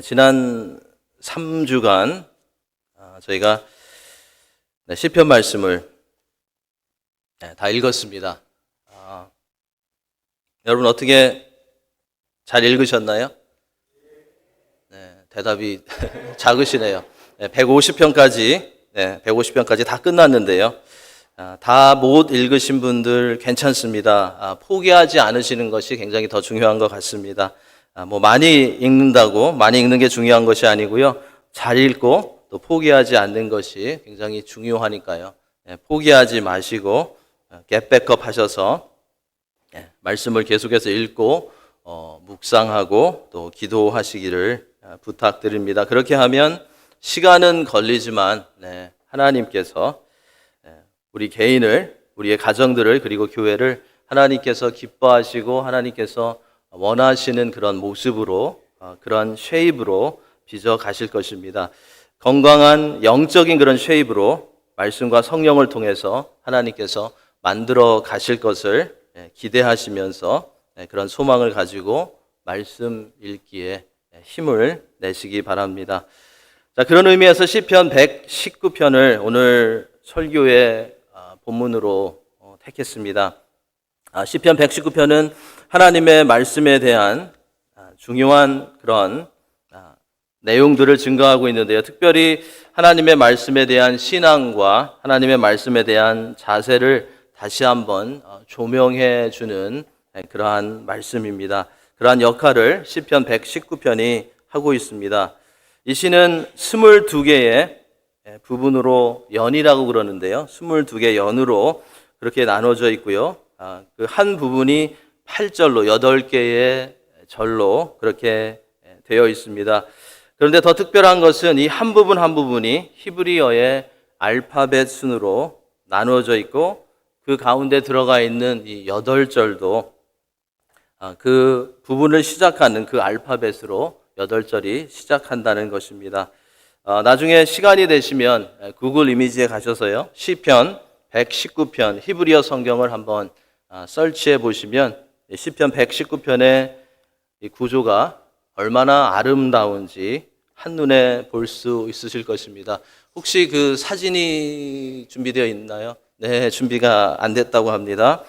지난 3주간 저희가 시편 말씀을 다 읽었습니다. 여러분 어떻게 잘 읽으셨나요? 대답이 작으시네요. 150편까지 다 끝났는데요. 다 못 읽으신 분들 괜찮습니다. 포기하지 않으시는 것이 굉장히 더 중요한 것 같습니다. 많이 읽는 게 중요한 것이 아니고요. 잘 읽고 또 포기하지 않는 것이 굉장히 중요하니까요. 포기하지 마시고 겟백업 하셔서 말씀을 계속해서 읽고 묵상하고 또 기도하시기를 부탁드립니다. 그렇게 하면 시간은 걸리지만 하나님께서 우리 개인을, 우리의 가정들을, 그리고 교회를 하나님께서 기뻐하시고 하나님께서 원하시는 그런 모습으로, 그런 쉐입으로 빚어 가실 것입니다. 건강한 영적인 그런 쉐입으로 말씀과 성령을 통해서 하나님께서 만들어 가실 것을 기대하시면서 그런 소망을 가지고 말씀 읽기에 힘을 내시기 바랍니다. 자, 그런 의미에서 시편 119편을 오늘 설교의 본문으로 택했습니다. 시편 119편은 하나님의 말씀에 대한 중요한 그런 내용들을 증거하고 있는데요. 특별히 하나님의 말씀에 대한 신앙과 하나님의 말씀에 대한 자세를 다시 한번 조명해 주는 그러한 말씀입니다. 그러한 역할을 시편 119편이 하고 있습니다. 이 시는 22개의 부분으로 연이라고 그러는데요. 22개 연으로 그렇게 나눠져 있고요. 그 한 부분이 8절로 8개의 절로 그렇게 되어 있습니다. 그런데 더 특별한 것은 이 한 부분 한 부분이 히브리어의 알파벳 순으로 나누어져 있고 그 가운데 들어가 있는 이 8절도 그 부분을 시작하는 그 알파벳으로 8절이 시작한다는 것입니다. 나중에 시간이 되시면 구글 이미지에 가셔서요. 시편 119편 히브리어 성경을 한번 설치해 보시면 시편 119편의 이 구조가 얼마나 아름다운지 한눈에 볼 수 있으실 것입니다. 혹시 그 사진이 준비되어 있나요? 네, 준비가 안 됐다고 합니다.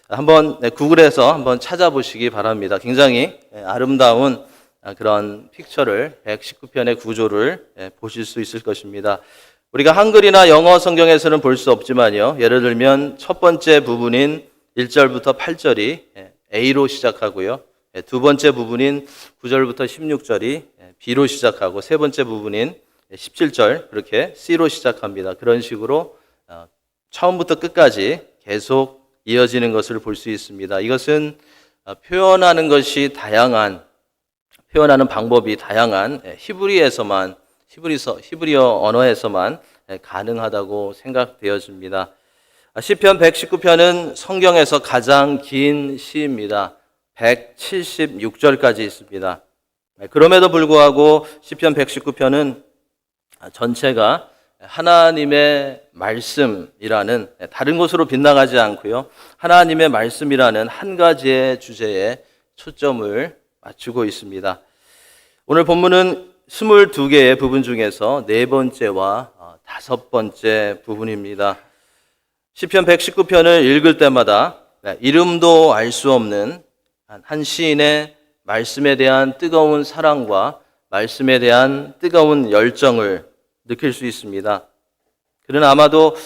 한번 구글에서 한번 찾아보시기 바랍니다. 굉장히 아름다운 그런 픽처를 119편의 구조를 보실 수 있을 것입니다. 우리가 한글이나 영어 성경에서는 볼 수 없지만요. 예를 들면 첫 번째 부분인 1절부터 8절이 A로 시작하고요. 두 번째 부분인 9절부터 16절이 B로 시작하고 세 번째 부분인 17절 그렇게 C로 시작합니다. 그런 식으로 처음부터 끝까지 계속 이어지는 것을 볼 수 있습니다. 이것은 표현하는 방법이 다양한 히브리어 언어에서만 가능하다고 생각되어집니다. 시편 119편은 성경에서 가장 긴 시입니다. 176절까지 있습니다. 그럼에도 불구하고 시편 119편은 전체가 하나님의 말씀이라는 다른 곳으로 빗나가지 않고요. 하나님의 말씀이라는 한 가지의 주제에 초점을 맞추고 있습니다. 오늘 본문은 22개의 부분 중에서 네 번째와 다섯 번째 부분입니다. 시편 119편을 읽을 때마다 이름도 알 수 없는 한 시인의 말씀에 대한 뜨거운 사랑과 말씀에 대한 뜨거운 열정을 느낄 수 있습니다. 그는 아마도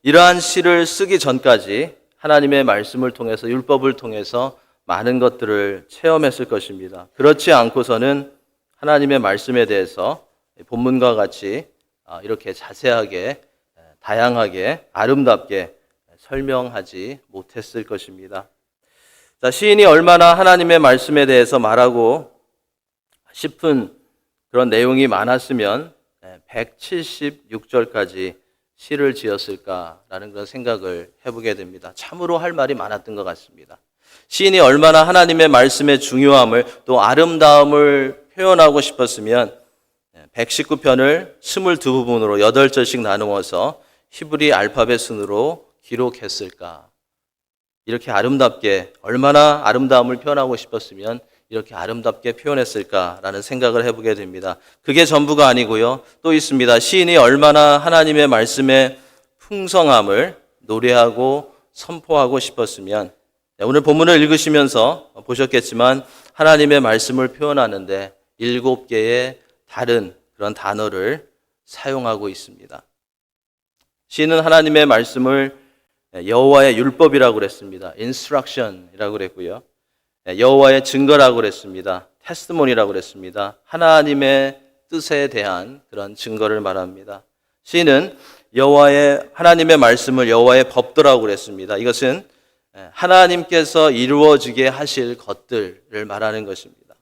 이러한 시를 쓰기 전까지 하나님의 말씀을 통해서 율법을 통해서 많은 것들을 체험했을 것입니다. 그렇지 않고서는 하나님의 말씀에 대해서 본문과 같이 이렇게 자세하게 다양하게 아름답게 설명하지 못했을 것입니다. 자, 시인이 얼마나 하나님의 말씀에 대해서 말하고 싶은 그런 내용이 많았으면 176절까지 시를 지었을까라는 그런 생각을 해보게 됩니다. 참으로 할 말이 많았던 것 같습니다. 시인이 얼마나 하나님의 말씀의 중요함을 또 아름다움을 표현하고 싶었으면 119편을 22부분으로 8절씩 나누어서 히브리 알파벳 순으로 기록했을까? 이렇게 아름답게 얼마나 아름다움을 표현하고 싶었으면 이렇게 아름답게 표현했을까라는 생각을 해보게 됩니다. 그게 전부가 아니고요. 또 있습니다. 시인이 얼마나 하나님의 말씀의 풍성함을 노래하고 선포하고 싶었으면, 오늘 본문을 읽으시면서 보셨겠지만 하나님의 말씀을 표현하는데 7개의 다른 그런 단어를 사용하고 있습니다. 시인은 하나님의 말씀을 여호와의 율법이라고 그랬습니다. instruction이라고 그랬고요. 여호와의 증거라고 그랬습니다. testimony라고 그랬습니다. 하나님의 뜻에 대한 그런 증거를 말합니다. 시인은 하나님의 말씀을 여호와의 법도라고 그랬습니다. 이것은 하나님께서 이루어지게 하실 것들을 말하는 것입니다.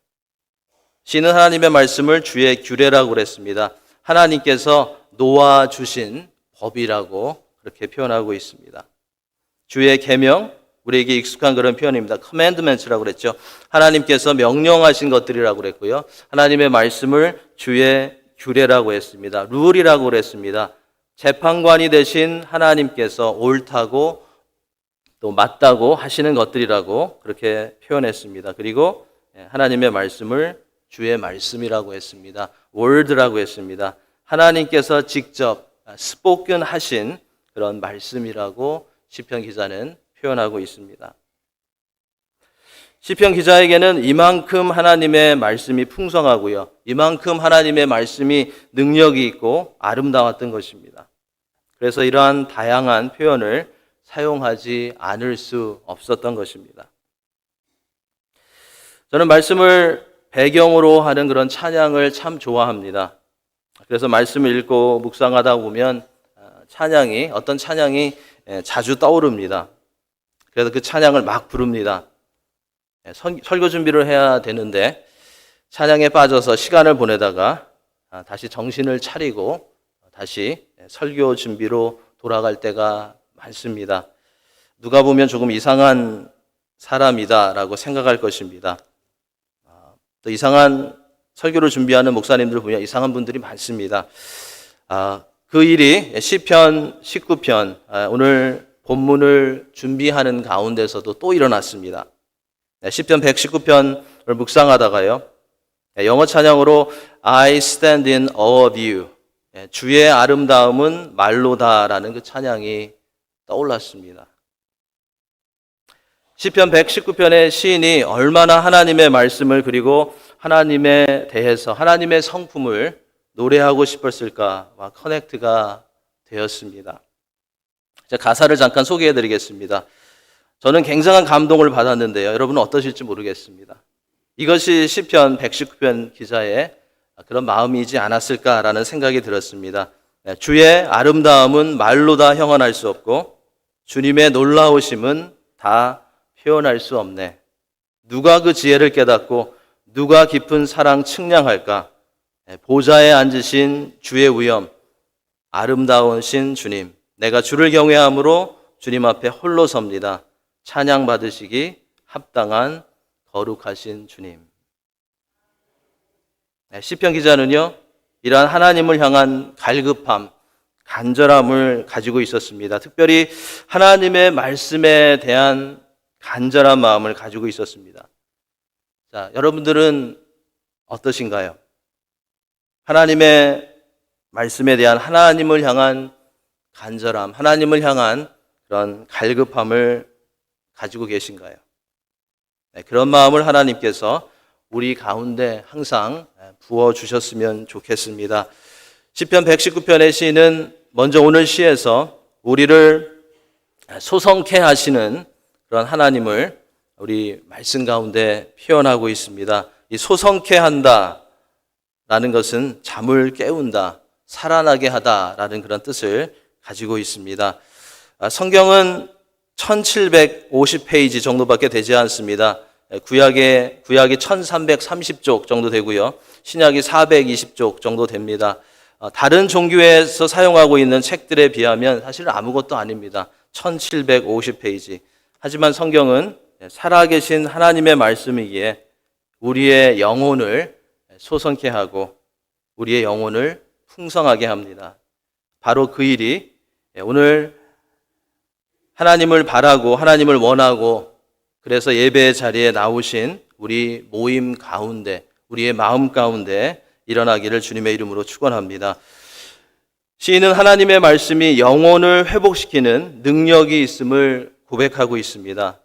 시인은 하나님의 말씀을 주의 규례라고 그랬습니다. 하나님께서 놓아주신 법이라고 그렇게 표현하고 있습니다. 주의 계명, 우리에게 익숙한 그런 표현입니다. commandments라고 그랬죠. 하나님께서 명령하신 것들이라고 그랬고요. 하나님의 말씀을 주의 규례라고 했습니다. 룰이라고 그랬습니다. 재판관이 되신 하나님께서 옳다고 또 맞다고 하시는 것들이라고 그렇게 표현했습니다. 그리고 하나님의 말씀을 주의 말씀이라고 했습니다. word라고 했습니다. 하나님께서 직접 spoken 하신 그런 말씀이라고 시편 기자는 표현하고 있습니다. 시편 기자에게는 이만큼 하나님의 말씀이 풍성하고요. 이만큼 하나님의 말씀이 능력이 있고 아름다웠던 것입니다. 그래서 이러한 다양한 표현을 사용하지 않을 수 없었던 것입니다. 저는 말씀을 배경으로 하는 그런 찬양을 참 좋아합니다. 그래서 말씀을 읽고 묵상하다 보면 어떤 찬양이 자주 떠오릅니다. 그래서 그 찬양을 막 부릅니다. 설교 준비를 해야 되는데 찬양에 빠져서 시간을 보내다가 다시 정신을 차리고 다시 설교 준비로 돌아갈 때가 많습니다. 누가 보면 조금 이상한 사람이다라고 생각할 것입니다. 또 이상한 설교를 준비하는 목사님들 보면 이상한 분들이 많습니다. 그 일이 시편 19편 오늘 본문을 준비하는 가운데서도 또 일어났습니다. 시편 119편을 묵상하다가요. 영어 찬양으로 I stand in awe of you. 주의 아름다움은 말로다라는 그 찬양이 떠올랐습니다. 시편 119편의 시인이 얼마나 하나님의 말씀을 그리고 하나님에 대해서 하나님의 성품을 노래하고 싶었을까 커넥트가 되었습니다. 가사를 잠깐 소개해 드리겠습니다. 저는 굉장한 감동을 받았는데요. 여러분은 어떠실지 모르겠습니다. 이것이 시편 119편 기자의 그런 마음이지 않았을까라는 생각이 들었습니다. 주의 아름다움은 말로 다 형언할 수 없고 주님의 놀라우심은 다 표현할 수 없네. 누가 그 지혜를 깨닫고 누가 깊은 사랑 측량할까? 보좌에 앉으신 주의 위엄, 아름다우신 주님, 내가 주를 경외함으로 주님 앞에 홀로 섭니다. 찬양 받으시기 합당한 거룩하신 주님. 시편 기자는요, 이러한 하나님을 향한 갈급함, 간절함을 가지고 있었습니다. 특별히 하나님의 말씀에 대한 간절한 마음을 가지고 있었습니다. 자, 여러분들은 어떠신가요? 하나님의 말씀에 대한 하나님을 향한 간절함, 하나님을 향한 그런 갈급함을 가지고 계신가요? 그런 마음을 하나님께서 우리 가운데 항상 부어주셨으면 좋겠습니다. 시편 119편의 시는 먼저 오늘 시에서 우리를 소성케 하시는 그런 하나님을 우리 말씀 가운데 표현하고 있습니다. 이 소성케 한다라는 것은 잠을 깨운다, 살아나게 하다라는 그런 뜻을 가지고 있습니다. 성경은 1750페이지 정도밖에 되지 않습니다. 구약이 1330쪽 정도 되고요. 신약이 420쪽 정도 됩니다. 다른 종교에서 사용하고 있는 책들에 비하면 사실 아무것도 아닙니다. 1750페이지. 하지만 성경은 살아계신 하나님의 말씀이기에 우리의 영혼을 소성케 하고 우리의 영혼을 풍성하게 합니다. 바로 그 일이 오늘 하나님을 바라고 하나님을 원하고 그래서 예배의 자리에 나오신 우리 모임 가운데, 우리의 마음 가운데 일어나기를 주님의 이름으로 축원합니다. 시인은 하나님의 말씀이 영혼을 회복시키는 능력이 있음을 고백하고 있습니다.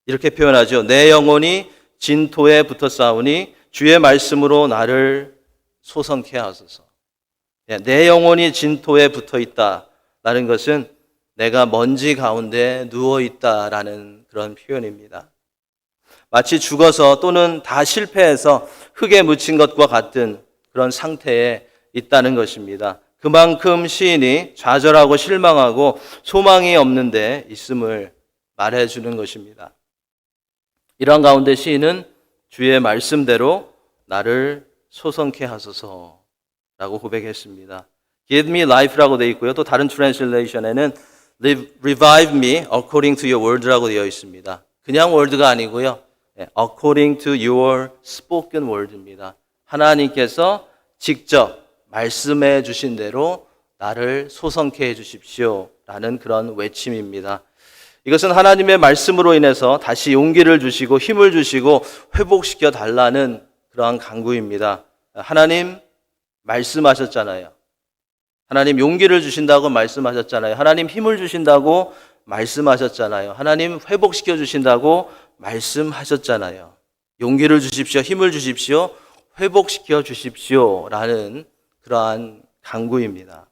이렇게 표현하죠. 내 영혼이 진토에 붙어 싸우니 주의 말씀으로 나를 소성케 하소서. 내 영혼이 진토에 붙어 있다라는 것은 내가 먼지 가운데 누워 있다라는 그런 표현입니다. 마치 죽어서 또는 다 실패해서 흙에 묻힌 것과 같은 그런 상태에 있다는 것입니다. 그만큼 시인이 좌절하고 실망하고 소망이 없는데 있음을 말해주는 것입니다. 이러한 가운데 시인은 주의 말씀대로 나를 소성케 하소서라고 고백했습니다. Give me life라고 되어 있고요. 또 다른 트랜슬레이션에는 Revive me according to your word라고 되어 있습니다. 그냥 word가 아니고요. According to your spoken word입니다. 하나님께서 직접 말씀해 주신 대로 나를 소성케 해 주십시오 라는 그런 외침입니다. 이것은 하나님의 말씀으로 인해서 다시 용기를 주시고 힘을 주시고 회복시켜 달라는 그러한 간구입니다. 하나님 말씀하셨잖아요. 하나님 용기를 주신다고 말씀하셨잖아요. 하나님 힘을 주신다고 말씀하셨잖아요. 하나님 회복시켜 주신다고 말씀하셨잖아요. 용기를 주십시오. 힘을 주십시오. 회복시켜 주십시오 라는 그러한 간구입니다.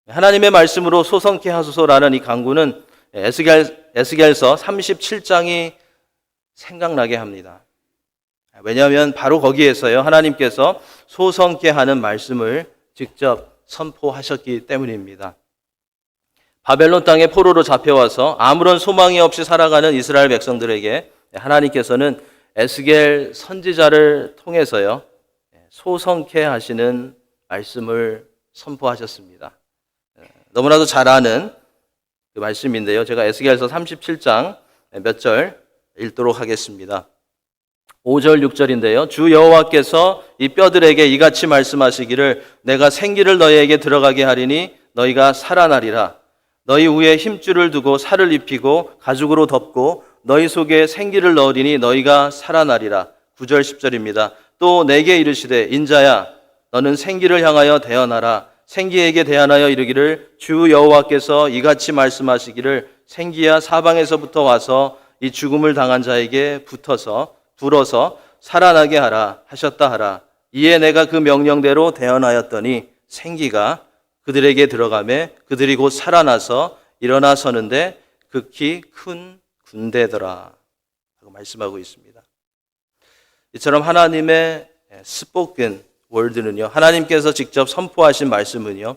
하나님의 말씀으로 소성케 하소서라는 이 간구는 에스겔서 37장이 생각나게 합니다. 왜냐하면 바로 거기에서요 하나님께서 소성케 하는 말씀을 직접 선포하셨기 때문입니다. 바벨론 땅에 포로로 잡혀와서 아무런 소망이 없이 살아가는 이스라엘 백성들에게 하나님께서는 에스겔 선지자를 통해서요 소성케 하시는 말씀을 선포하셨습니다. 너무나도 잘 아는 그 말씀인데요. 제가 에스겔서 37장 몇 절 읽도록 하겠습니다. 5절 6절인데요. 주 여호와께서 이 뼈들에게 이같이 말씀하시기를 내가 생기를 너희에게 들어가게 하리니 너희가 살아나리라. 너희 위에 힘줄을 두고 살을 입히고 가죽으로 덮고 너희 속에 생기를 넣으리니 너희가 살아나리라. 9절 10절입니다. 또 내게 이르시되 인자야 너는 생기를 향하여 대언하라. 생기에게 대언하여 이르기를 주 여호와께서 이같이 말씀하시기를 생기야 사방에서부터 와서 이 죽음을 당한 자에게 불어서 살아나게 하라 하셨다 하라. 이에 내가 그 명령대로 대언하였더니 생기가 그들에게 들어가매 그들이 곧 살아나서 일어나 서는데 극히 큰 군대더라 하고 말씀하고 있습니다. 이처럼 하나님의 스포큰 월드는요 하나님께서 직접 선포하신 말씀은요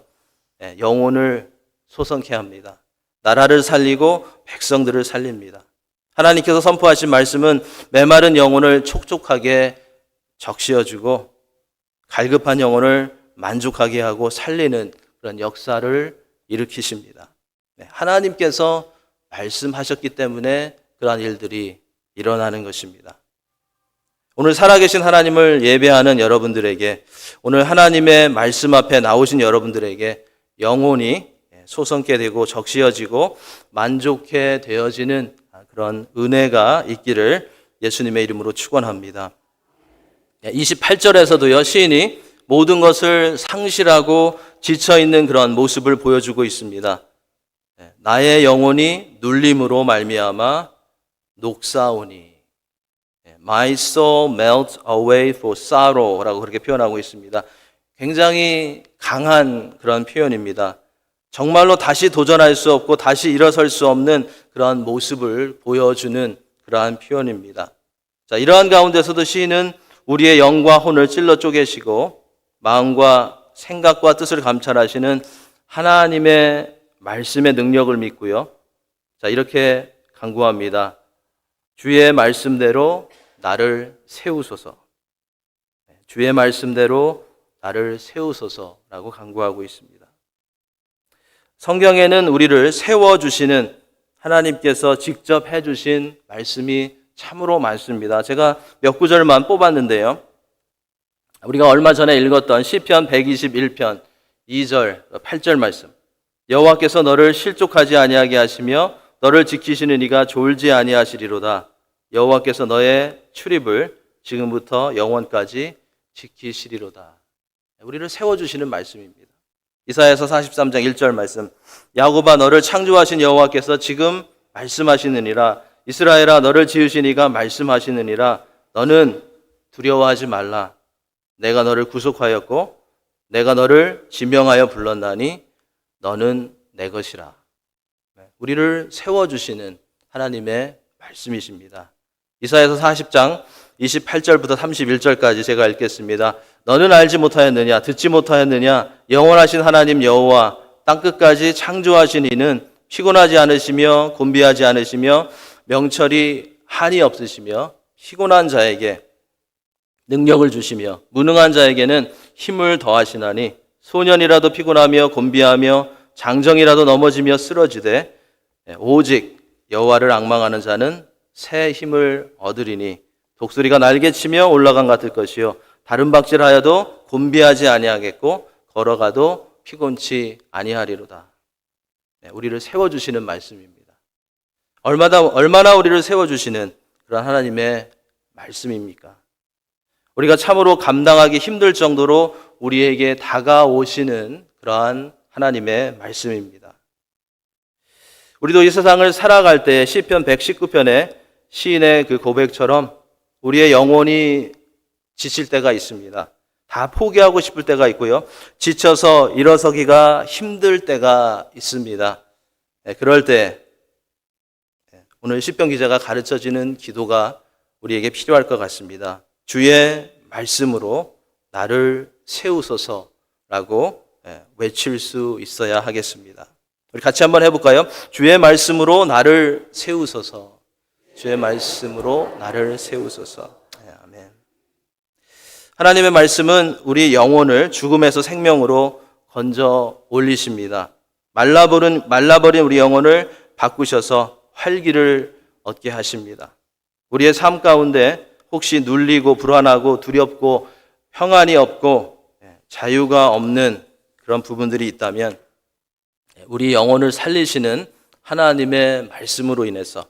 영혼을 소성케 합니다. 나라를 살리고 백성들을 살립니다. 하나님께서 선포하신 말씀은 메마른 영혼을 촉촉하게 적시어주고 갈급한 영혼을 만족하게 하고 살리는 그런 역사를 일으키십니다. 하나님께서 말씀하셨기 때문에 그러한 일들이 일어나는 것입니다. 오늘 살아계신 하나님을 예배하는 여러분들에게 오늘 하나님의 말씀 앞에 나오신 여러분들에게 영혼이 소성케 되고 적시어지고 만족해 되어지는 그런 은혜가 있기를 예수님의 이름으로 축원합니다. 28절에서도요 시인이 모든 것을 상실하고 지쳐있는 그런 모습을 보여주고 있습니다. 나의 영혼이 눌림으로 말미암아 녹사오니 My soul melts away for sorrow라고 그렇게 표현하고 있습니다. 굉장히 강한 그런 표현입니다. 정말로 다시 도전할 수 없고 다시 일어설 수 없는 그러한 모습을 보여주는 그러한 표현입니다. 자, 이러한 가운데서도 시인은 우리의 영과 혼을 찔러 쪼개시고 마음과 생각과 뜻을 감찰하시는 하나님의 말씀의 능력을 믿고요. 자, 이렇게 간구합니다. 주의 말씀대로 나를 세우소서. 주의 말씀대로 나를 세우소서라고 간구하고 있습니다. 성경에는 우리를 세워주시는 하나님께서 직접 해주신 말씀이 참으로 많습니다. 제가 몇 구절만 뽑았는데요. 우리가 얼마 전에 읽었던 시편 121편 2절, 8절 말씀. 여호와께서 너를 실족하지 아니하게 하시며 너를 지키시는 이가 졸지 아니하시리로다. 여호와께서 너의 출입을 지금부터 영원까지 지키시리로다. 우리를 세워주시는 말씀입니다. 이사야서 43장 1절 말씀. 야곱아 너를 창조하신 여호와께서 지금 말씀하시느니라. 이스라엘아 너를 지으신 이가 말씀하시느니라. 너는 두려워하지 말라. 내가 너를 구속하였고 내가 너를 지명하여 불렀나니 너는 내 것이라. 우리를 세워주시는 하나님의 말씀이십니다. 이사야서 40장 28절부터 31절까지 제가 읽겠습니다. 너는 알지 못하였느냐? 듣지 못하였느냐? 영원하신 하나님 여호와 땅끝까지 창조하신 이는 피곤하지 않으시며 곤비하지 않으시며 명철이 한이 없으시며 피곤한 자에게 능력을 주시며 무능한 자에게는 힘을 더하시나니 소년이라도 피곤하며 곤비하며 장정이라도 넘어지며 쓰러지되 오직 여호와를 앙망하는 자는 새 힘을 얻으리니 독수리가 날개치며 올라간 같을 것이요 다른 박질하여도 곤비하지 아니하겠고 걸어가도 피곤치 아니하리로다. 우리를 세워주시는 말씀입니다. 얼마나 우리를 세워주시는 그런 하나님의 말씀입니까? 우리가 참으로 감당하기 힘들 정도로 우리에게 다가오시는 그러한 하나님의 말씀입니다. 우리도 이 세상을 살아갈 때 시편 119편의 시인의 그 고백처럼 우리의 영혼이 지칠 때가 있습니다. 다 포기하고 싶을 때가 있고요. 지쳐서 일어서기가 힘들 때가 있습니다. 그럴 때 오늘 시편 기자가 가르쳐주는 기도가 우리에게 필요할 것 같습니다. 주의 말씀으로 나를 세우소서라고 외칠 수 있어야 하겠습니다. 우리 같이 한번 해볼까요? 주의 말씀으로 나를 세우소서. 주의 말씀으로 나를 세우소서. 아멘. 하나님의 말씀은 우리 영혼을 죽음에서 생명으로 건져 올리십니다. 말라버린 우리 영혼을 바꾸셔서 활기를 얻게 하십니다. 우리의 삶 가운데 혹시 눌리고 불안하고 두렵고 평안이 없고 자유가 없는 그런 부분들이 있다면 우리 영혼을 살리시는 하나님의 말씀으로 인해서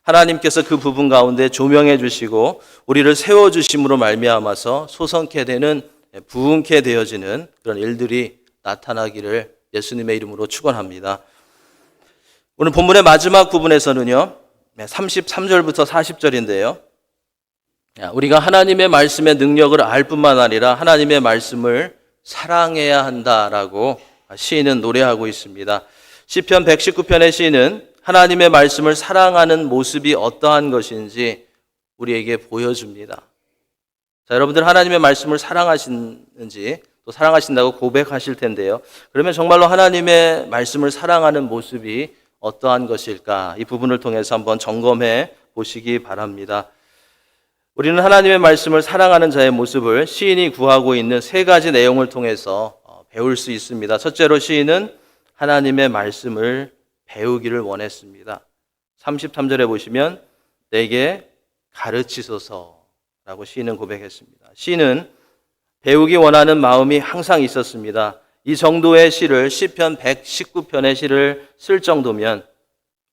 하나님께서 그 부분 가운데 조명해 주시고 우리를 세워주심으로 말미암아서 소성케 되는 부흥케 되어지는 그런 일들이 나타나기를 예수님의 이름으로 축원합니다. 오늘 본문의 마지막 부분에서는요 33절부터 40절인데요 우리가 하나님의 말씀의 능력을 알 뿐만 아니라 하나님의 말씀을 사랑해야 한다라고 시인은 노래하고 있습니다. 시편 119편의 시인은 하나님의 말씀을 사랑하는 모습이 어떠한 것인지 우리에게 보여줍니다. 자, 여러분들 하나님의 말씀을 사랑하시는지 또 사랑하신다고 고백하실 텐데요. 그러면 정말로 하나님의 말씀을 사랑하는 모습이 어떠한 것일까? 이 부분을 통해서 한번 점검해 보시기 바랍니다. 우리는 하나님의 말씀을 사랑하는 자의 모습을 시인이 구하고 있는 세 가지 내용을 통해서 배울 수 있습니다. 첫째로 시인은 하나님의 말씀을 배우기를 원했습니다. 33절에 보시면 내게 가르치소서라고 시인은 고백했습니다. 시인은 배우기 원하는 마음이 항상 있었습니다. 이 정도의 시를 시편 119편의 시를 쓸 정도면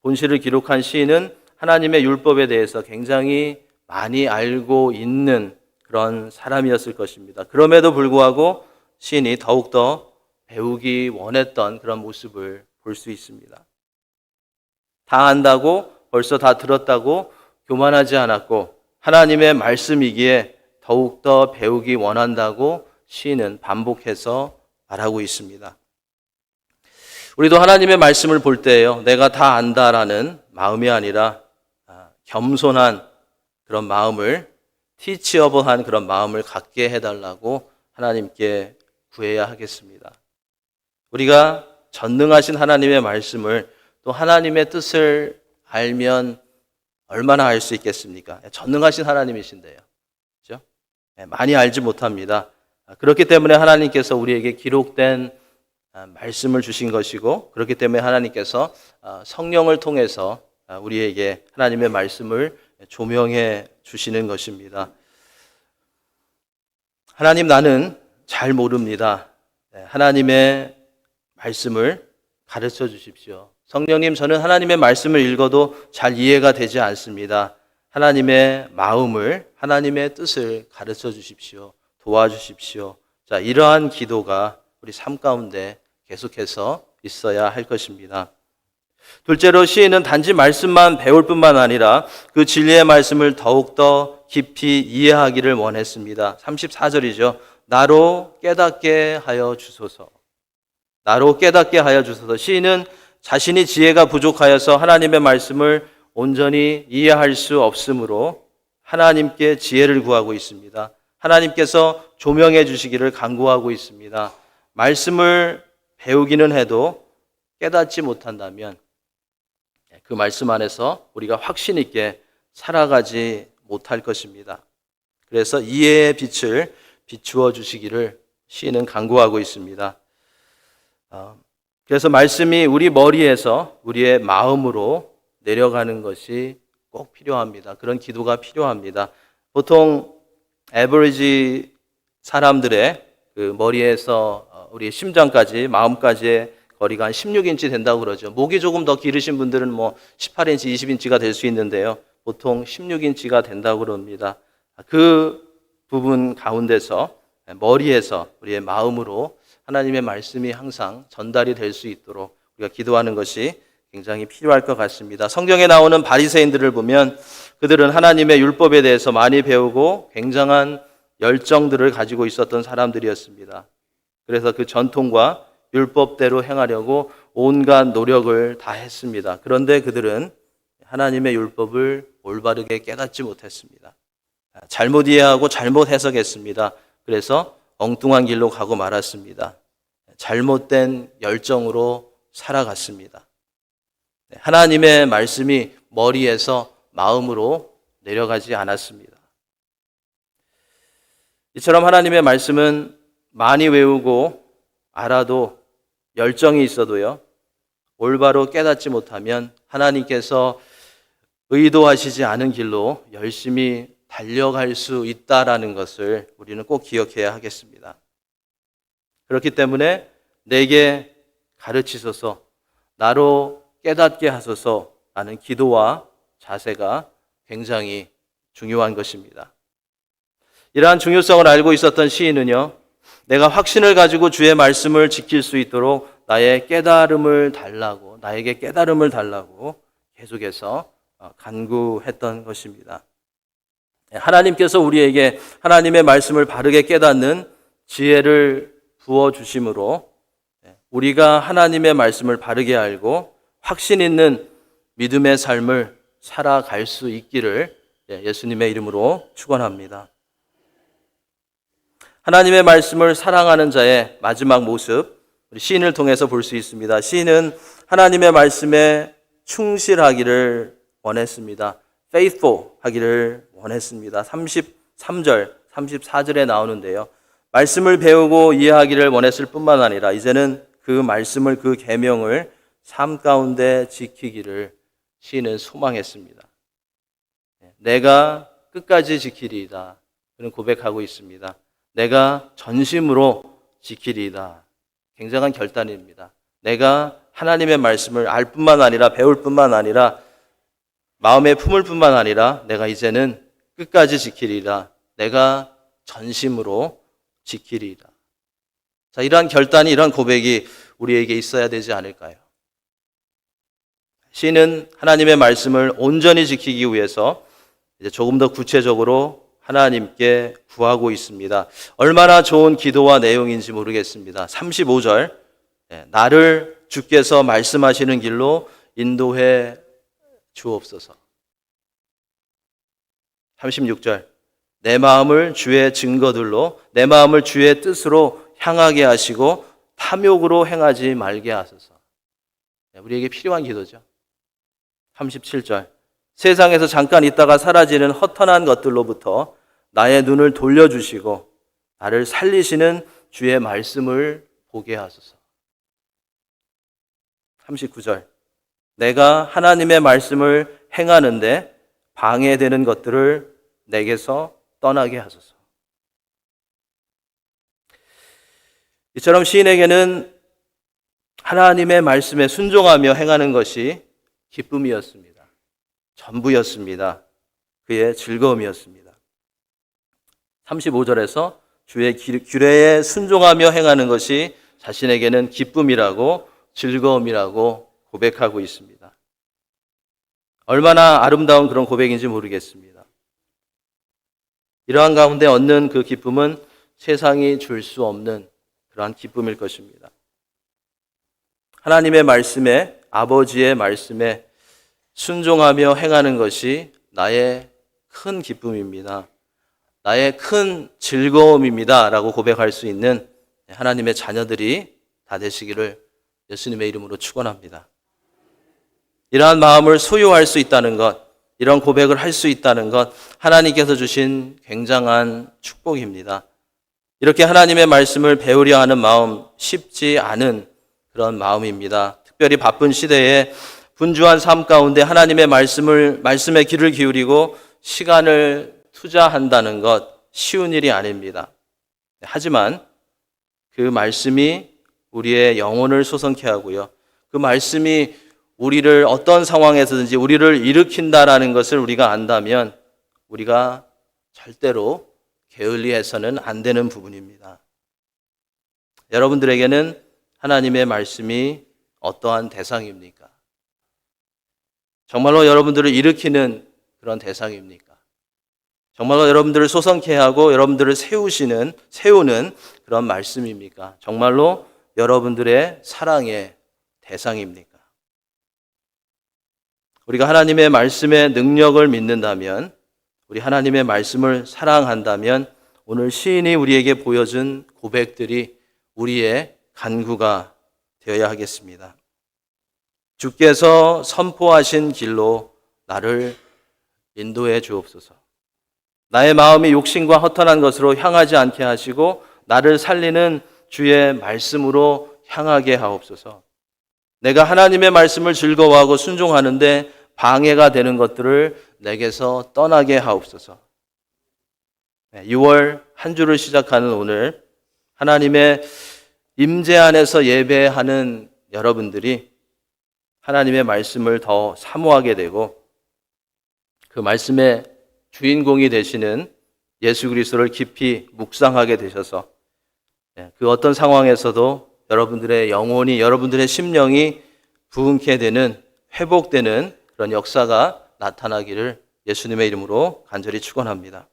본시를 기록한 시인은 하나님의 율법에 대해서 굉장히 많이 알고 있는 그런 사람이었을 것입니다. 그럼에도 불구하고 시인이 더욱더 배우기 원했던 그런 모습을 볼 수 있습니다. 다 안다고 벌써 다 들었다고 교만하지 않았고 하나님의 말씀이기에 더욱더 배우기 원한다고 시인은 반복해서 말하고 있습니다. 우리도 하나님의 말씀을 볼 때요 내가 다 안다라는 마음이 아니라 겸손한 그런 마음을 티치어블한 그런 마음을 갖게 해달라고 하나님께 구해야 하겠습니다. 우리가 전능하신 하나님의 말씀을 또 하나님의 뜻을 알면 얼마나 알 수 있겠습니까? 전능하신 하나님이신데요. 그렇죠? 많이 알지 못합니다. 그렇기 때문에 하나님께서 우리에게 기록된 말씀을 주신 것이고 그렇기 때문에 하나님께서 성령을 통해서 우리에게 하나님의 말씀을 조명해 주시는 것입니다. 하나님 나는 잘 모릅니다. 하나님의 말씀을 가르쳐 주십시오. 성령님 저는 하나님의 말씀을 읽어도 잘 이해가 되지 않습니다. 하나님의 마음을, 하나님의 뜻을 가르쳐 주십시오. 도와주십시오. 자, 이러한 기도가 우리 삶 가운데 계속해서 있어야 할 것입니다. 둘째로 시인은 단지 말씀만 배울 뿐만 아니라 그 진리의 말씀을 더욱더 깊이 이해하기를 원했습니다. 34절이죠. 나로 깨닫게 하여 주소서. 나로 깨닫게 하여 주소서. 시인은 자신이 지혜가 부족하여서 하나님의 말씀을 온전히 이해할 수 없으므로 하나님께 지혜를 구하고 있습니다. 하나님께서 조명해 주시기를 간구하고 있습니다. 말씀을 배우기는 해도 깨닫지 못한다면 그 말씀 안에서 우리가 확신 있게 살아가지 못할 것입니다. 그래서 이해의 빛을 비추어 주시기를 시인은 간구하고 있습니다. 그래서 말씀이 우리 머리에서 우리의 마음으로 내려가는 것이 꼭 필요합니다. 그런 기도가 필요합니다. 보통 에버리지 사람들의 그 머리에서 우리 심장까지, 마음까지의 거리가 한 16인치 된다고 그러죠. 목이 조금 더 기르신 분들은 뭐 18인치, 20인치가 될 수 있는데요. 보통 16인치가 된다고 그럽니다. 그 부분 가운데서 머리에서 우리의 마음으로 하나님의 말씀이 항상 전달이 될 수 있도록 우리가 기도하는 것이 굉장히 필요할 것 같습니다. 성경에 나오는 바리새인들을 보면 그들은 하나님의 율법에 대해서 많이 배우고 굉장한 열정들을 가지고 있었던 사람들이었습니다. 그래서 그 전통과 율법대로 행하려고 온갖 노력을 다 했습니다. 그런데 그들은 하나님의 율법을 올바르게 깨닫지 못했습니다. 잘못 이해하고 잘못 해석했습니다. 그래서 엉뚱한 길로 가고 말았습니다. 잘못된 열정으로 살아갔습니다. 하나님의 말씀이 머리에서 마음으로 내려가지 않았습니다. 이처럼 하나님의 말씀은 많이 외우고 알아도 열정이 있어도요, 올바로 깨닫지 못하면 하나님께서 의도하시지 않은 길로 열심히 달려갈 수 있다라는 것을 우리는 꼭 기억해야 하겠습니다. 그렇기 때문에 내게 가르치소서, 나로 깨닫게 하소서라는 기도와 자세가 굉장히 중요한 것입니다. 이러한 중요성을 알고 있었던 시인은요, 내가 확신을 가지고 주의 말씀을 지킬 수 있도록 나에게 깨달음을 달라고 계속해서 간구했던 것입니다. 하나님께서 우리에게 하나님의 말씀을 바르게 깨닫는 지혜를 부어주심으로 우리가 하나님의 말씀을 바르게 알고 확신 있는 믿음의 삶을 살아갈 수 있기를 예수님의 이름으로 축원합니다. 하나님의 말씀을 사랑하는 자의 마지막 모습, 우리 시인을 통해서 볼 수 있습니다. 시인은 하나님의 말씀에 충실하기를 원했습니다. faithful 하기를 원했습니다. 33절, 34절에 나오는데요. 말씀을 배우고 이해하기를 원했을 뿐만 아니라 이제는 그 말씀을, 그 계명을 삶 가운데 지키기를 시인은 소망했습니다. 내가 끝까지 지키리이다. 그는 고백하고 있습니다. 내가 전심으로 지키리이다. 굉장한 결단입니다. 내가 하나님의 말씀을 알 뿐만 아니라 배울 뿐만 아니라 마음에 품을 뿐만 아니라 내가 이제는 끝까지 지키리이다. 내가 전심으로 지키리이다. 자, 이러한 결단이, 이러한 고백이 우리에게 있어야 되지 않을까요? 시인은 하나님의 말씀을 온전히 지키기 위해서 이제 조금 더 구체적으로 하나님께 구하고 있습니다. 얼마나 좋은 기도와 내용인지 모르겠습니다. 35절, 나를 주께서 말씀하시는 길로 인도해 주옵소서. 36절, 내 마음을 주의 증거들로, 내 마음을 주의 뜻으로 향하게 하시고 탐욕으로 행하지 말게 하소서. 우리에게 필요한 기도죠. 37절, 세상에서 잠깐 있다가 사라지는 허탄한 것들로부터 나의 눈을 돌려주시고 나를 살리시는 주의 말씀을 보게 하소서. 39절, 내가 하나님의 말씀을 행하는데 방해되는 것들을 내게서 떠나게 하소서. 이처럼 시인에게는 하나님의 말씀에 순종하며 행하는 것이 기쁨이었습니다. 전부였습니다. 그의 즐거움이었습니다. 35절에서 주의 규례에 순종하며 행하는 것이 자신에게는 기쁨이라고 즐거움이라고 고백하고 있습니다. 얼마나 아름다운 그런 고백인지 모르겠습니다. 이러한 가운데 얻는 그 기쁨은 세상이 줄 수 없는 그러한 기쁨일 것입니다. 하나님의 말씀에, 아버지의 말씀에 순종하며 행하는 것이 나의 큰 기쁨입니다. 나의 큰 즐거움입니다. 라고 고백할 수 있는 하나님의 자녀들이 다 되시기를 예수님의 이름으로 축원합니다. 이러한 마음을 소유할 수 있다는 것, 이런 고백을 할 수 있다는 것, 하나님께서 주신 굉장한 축복입니다. 이렇게 하나님의 말씀을 배우려 하는 마음 쉽지 않은 그런 마음입니다. 특별히 바쁜 시대에 분주한 삶 가운데 하나님의 말씀에 귀를 기울이고 시간을 투자한다는 것 쉬운 일이 아닙니다. 하지만 그 말씀이 우리의 영혼을 솟원케 하고요. 그 말씀이 우리를 어떤 상황에서든지 우리를 일으킨다라는 것을 우리가 안다면 우리가 절대로 게을리해서는 안 되는 부분입니다. 여러분들에게는 하나님의 말씀이 어떠한 대상입니까? 정말로 여러분들을 일으키는 그런 대상입니까? 정말로 여러분들을 솟원케 하고 여러분들을 세우는 그런 말씀입니까? 정말로 여러분들의 사랑의 대상입니까? 우리가 하나님의 말씀의 능력을 믿는다면, 우리 하나님의 말씀을 사랑한다면 오늘 시인이 우리에게 보여준 고백들이 우리의 간구가 되어야 하겠습니다. 주께서 선포하신 길로 나를 인도해 주옵소서. 나의 마음이 욕심과 허탄한 것으로 향하지 않게 하시고 나를 살리는 주의 말씀으로 향하게 하옵소서. 내가 하나님의 말씀을 즐거워하고 순종하는데 방해가 되는 것들을 내게서 떠나게 하옵소서. 6월 한 주를 시작하는 오늘 하나님의 임재 안에서 예배하는 여러분들이 하나님의 말씀을 더 사모하게 되고 그 말씀의 주인공이 되시는 예수 그리스도를 깊이 묵상하게 되셔서 그 어떤 상황에서도 여러분들의 영혼이, 여러분들의 심령이 부흥케 되는, 회복되는 그런 역사가 나타나기를 예수님의 이름으로 간절히 축원합니다.